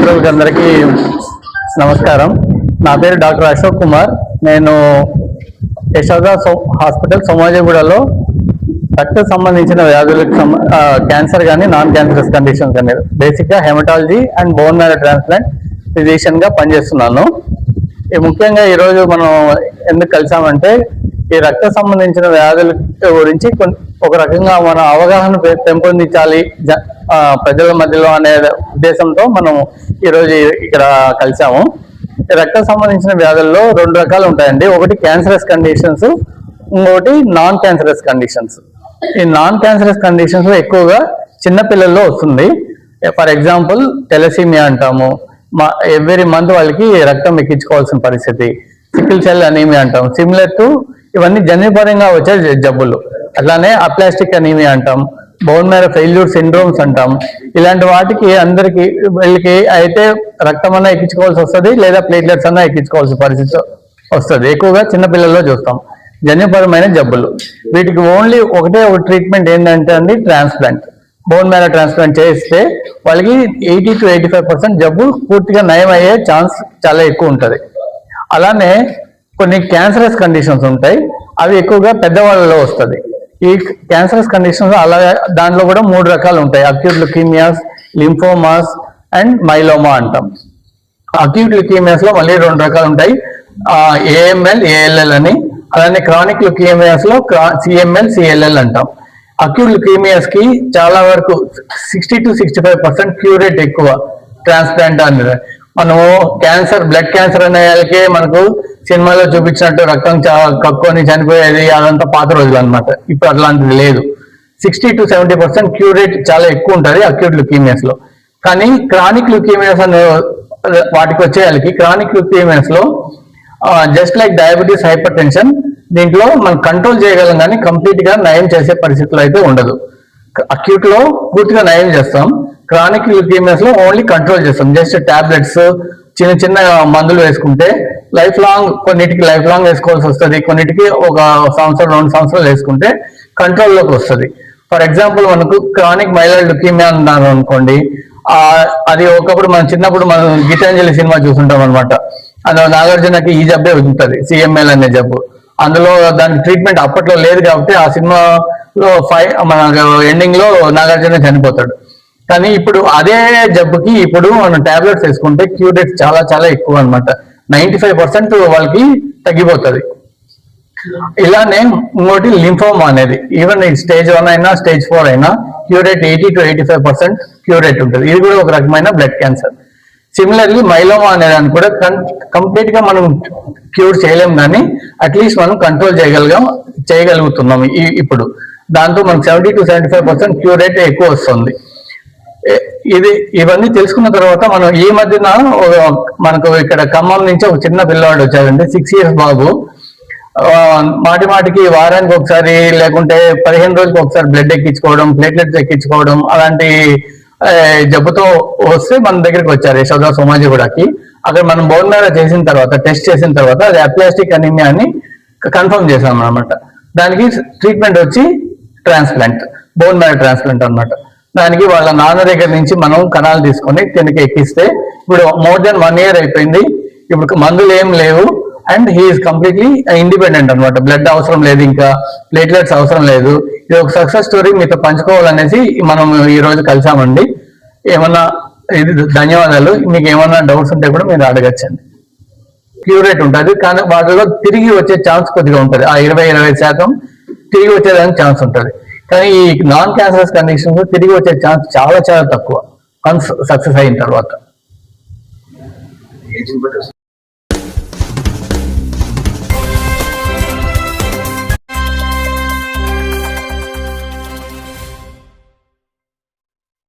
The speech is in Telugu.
మిత్రులందరికీ నమస్కారం. నా పేరు డాక్టర్ అశోక్ కుమార్. నేను యశోద హాస్పిటల్ సోమాజిగూడలో రక్త సంబంధించిన వ్యాధులకు క్యాన్సర్ కానీ నాన్ క్యాన్సరస్ కండిషన్స్ కానీ బేసిక్గా haematology and bone marrow transplant ఫిజిషియన్గా పనిచేస్తున్నాను. ముఖ్యంగా ఈరోజు మనం ఎందుకు కలిసామంటే ఈ రక్త సంబంధించిన వ్యాధుల గురించి ఒక రకంగా మన అవగాహన పెంపొందించాలి ప్రజల మధ్యలో అనే ఉద్దేశంతో మనం ఈరోజు ఇక్కడ కలిసాము. రక్త సంబంధించిన వ్యాధుల్లో రెండు రకాలు ఉంటాయండి. ఒకటి క్యాన్సరస్ కండిషన్స్, ఇంకొకటి నాన్ క్యాన్సరస్ కండిషన్స్. ఈ నాన్ క్యాన్సరస్ కండిషన్స్ ఎక్కువగా చిన్నపిల్లల్లో వస్తుంది. ఫర్ ఎగ్జాంపుల్ టెలసీమియా అంటాము, ఎవ్రీ మంత్ వాళ్ళకి రక్తం ఎక్కించుకోవాల్సిన పరిస్థితి. సికిల్ సెల్ అనీమియా అంటాం, సిమిలర్ టు ఇవన్నీ జన్యుపరంగా వచ్చే జబ్బులు. అట్లానే అప్లాస్టిక్ అనీమియా అంటాం, బోన్ మ్యారో ఫెయిల్యూర్ సిండ్రోమ్స్ అంటాం. ఇలాంటి వాటికి అందరికి వీళ్ళకి అయితే రక్తం అన్నా ఎక్కించుకోవాల్సి వస్తుంది, లేదా ప్లేట్లెట్స్ అన్నా ఎక్కించుకోవాల్సిన పరిస్థితి వస్తుంది. ఎక్కువగా చిన్నపిల్లల్లో చూస్తాం జన్యుపరమైన జబ్బులు. వీటికి ఓన్లీ ఒక ట్రీట్మెంట్ ఏంటంటే అండి ట్రాన్స్ప్లాంట్. బోన్ మ్యారో ట్రాన్స్ప్లాంట్ చేస్తే వాళ్ళకి 80 to 85% జబ్బు పూర్తిగా నయం అయ్యే ఛాన్స్ చాలా ఎక్కువ ఉంటుంది. అలానే కొన్ని క్యాన్సరస్ కండిషన్స్ ఉంటాయి, అవి ఎక్కువగా పెద్దవాళ్ళలో వస్తుంది. ఈ క్యాన్సరస్ కండిషన్స్ అలాగే దాంట్లో కూడా 3 రకాలు ఉంటాయి. Acute leukaemias, lymphomas and myeloma అంటాం. అక్యూట్ లుకీమియాస్ లో మళ్ళీ 2 రకాలు ఉంటాయి, AML, ALL అని. అలానే క్రానిక్ లుకీమియాస్ లో CML, CLL అంటాం. అక్యూట్ లుకీమియాస్ కి చాలా వరకు 60 to 65% క్యూర్ రేట్ ఎక్కువ ట్రాన్స్ప్లాంట్ అనేది. మనము క్యాన్సర్, బ్లడ్ క్యాన్సర్ అనే వాళ్ళకే మనకు సినిమాలో చూపించినట్టు రక్తం కక్కుని చనిపోయేది అదంతా పాత రోజులు అనమాట. ఇప్పుడు అట్లాంటిది లేదు. 60 to 70% క్యూర్ రేట్ చాలా ఎక్కువ ఉంటుంది అక్యూట్ లుకీమియాస్ లో. కానీ క్రానిక్ లుకీమియాస్ అనే వాటికి వచ్చే వాళ్ళకి క్రానిక్ లుకీమియాస్ లో just like diabetes, hyper tension, దీంట్లో మనం కంట్రోల్ చేయగలం కానీ కంప్లీట్ గా నయం చేసే పరిస్థితులు అయితే ఉండదు. అక్యూట్ లో పూర్తిగా నయం చేస్తాం, క్రానిక్ లుకీమియాస్ లో ఓన్లీ కంట్రోల్ చేస్తాం. జస్ట్ టాబ్లెట్స్, చిన్న చిన్న మందులు వేసుకుంటే లైఫ్ లాంగ్, కొన్నిటికి లైఫ్ లాంగ్ వేసుకోవాల్సి వస్తుంది, కొన్నిటికి 1 సంవత్సరం 2 సంవత్సరాలు వేసుకుంటే కంట్రోల్లోకి వస్తుంది. ఫర్ ఎగ్జాంపుల్ మనకు క్రానిక్ మైలాయిడ్ లుకీమియా అన్నారు అనుకోండి, అది ఒకప్పుడు మనం చిన్నప్పుడు మనం గీతాంజలి సినిమా చూస్తుంటాం అనమాట. అందులో నాగార్జునకి ఈ జబ్బే ఉంటుంది, CML అనే జబ్బు. అందులో దాని ట్రీట్మెంట్ అప్పట్లో లేదు కాబట్టి ఆ సినిమాలో మన ఎండింగ్ లో నాగార్జున చనిపోతాడు. కానీ ఇప్పుడు అదే జబ్బుకి ఇప్పుడు మనం టాబ్లెట్స్ వేసుకుంటే క్యూర్ రేట్ చాలా చాలా ఎక్కువ అనమాట. 95% వాళ్ళకి తగ్గిపోతుంది. ఇలానే ఇంకోటి లింఫోమా అనేది, ఈవెన్ స్టేజ్ 1 అయినా స్టేజ్ 4 అయినా cure rate 80 to 85% cure rate ఉంటుంది. ఇది కూడా ఒక రకమైన బ్లడ్ క్యాన్సర్. సిమిలర్లీ మైలోమా అనేదాన్ని కూడా కంప్లీట్ గా మనం క్యూర్ చేయలేం, కానీ అట్లీస్ట్ మనం కంట్రోల్ చేయగలుగుతున్నాం ఇప్పుడు. దాంతో మనకు 70 to 75% క్యూర్ రేట్ ఎక్కువ వస్తుంది. ఇవన్నీ తెలుసుకున్న తర్వాత మనం ఈ మధ్యన మనకు ఇక్కడ ఖమ్మం నుంచి ఒక చిన్న పిల్లవాడు వచ్చాడండి, 6 years బాబు. మాటికి వారానికి ఒకసారి లేకుంటే 15 రోజులకు ఒకసారి బ్లడ్ ఎక్కించుకోవడం, ప్లేట్లెట్స్ ఎక్కించుకోవడం అలాంటి జబ్బుతో వస్తే మన దగ్గరికి వచ్చారు యశోద సోమాజిగూడకి. అక్కడ మనం బోన్ మ్యారో చేసిన తర్వాత, టెస్ట్ చేసిన తర్వాత అది అప్లాస్టిక్ అనీమియా అని కన్ఫర్మ్ చేసాం అనమాట. దానికి ట్రీట్మెంట్ వచ్చి ట్రాన్స్ప్లాంట్, బోన్ మ్యారో ట్రాన్స్ప్లాంట్ అనమాట. దానికి వాళ్ళ నాన్న దగ్గర నుంచి మనం కణాలు తీసుకొని తినకి ఎక్కిస్తే ఇప్పుడు more than 1 year అయిపోయింది. ఇప్పుడు మందులు ఏం లేవు అండ్ హీఈస్ కంప్లీట్లీ ఇండిపెండెంట్ అనమాట. బ్లడ్ అవసరం లేదు, ఇంకా ప్లేట్లెట్స్ అవసరం లేదు. ఇది ఒక సక్సెస్ స్టోరీ మీతో పంచుకోవాలనేసి మనం ఈ రోజు కలిసామండి. ఏమన్నా ధన్యవాదాలు. మీకు ఏమన్నా డౌట్స్ ఉంటే కూడా మీరు అడగచ్చండి. క్యూర్ రేట్ ఉంటుంది, కానీ వాటిలో తిరిగి వచ్చే ఛాన్స్ కొద్దిగా ఉంటుంది. ఆ 20-25% తిరిగి వచ్చేదానికి ఛాన్స్ ఉంటుంది. కానీ ఈ నాన్ క్యాన్సరస్ కండిషన్స్ తిరిగి వచ్చే ఛాన్స్ చాలా చాలా తక్కువ సక్సెస్ అయిన తర్వాత.